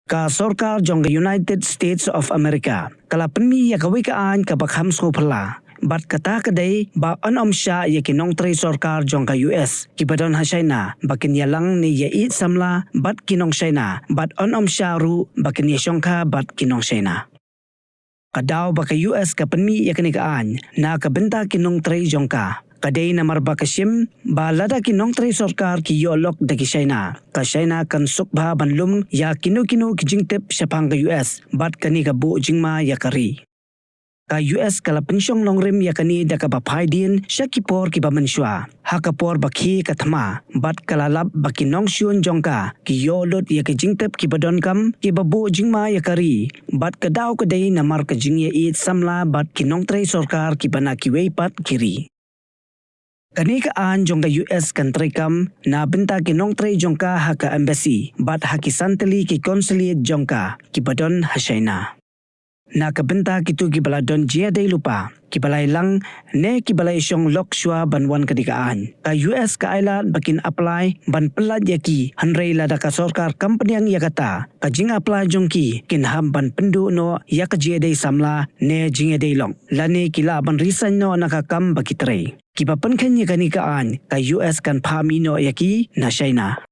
ka sorkar jong ka United States of America kala penmi ya kawikaan ka bakham sko phala bat kata kadai ba anom sha ya kinong tre sorkar jong ka US kibadon ha China bakin yalang ni ya it samla bat kinong China bat anom sha ru bakin ya shongka bat kinong China kadaw ba ka US ka penmi ya kanikaan na ka benta kinong tre jong ka kadai na marba kasim ba lada kinong tre sorkar ki yolok daki China ka China kan sukbha banlum ya kinu ki jingtep syapang ka US bat kani ka bu jingma ya kari ka US kala pensyong nongrim ya kani da ka bapai din syakipor ki bamanswa hakapor bakhi ka thama bat kalalap bakinong syun jongka ki yolot ya ka jingtep ki badon kam ki babu jingma ya kari bat kadaw kadai na mar ka jing ya it samla bat kinong tre sorkar ki bana ki weipat kiri kanikaan jong ka US country kam na benta kinong tre jongka haka embassy bat haki santali ki consulate jongka ki badon ha China na kabenta kitu ki baladon jia day lupa ki balay lang ne ki balay syong lok shwa banwan kadikaan ka US ka island bakin apply ban pelad yaki hanrei lada ka sorkar company ang yakata ka jing apply jongki kinham ban pendu no yak jia day samla ne jing day long lani kila ban resign no nakakam bakitre ki papan kanya kanikaan ka US kan pamino yaki na China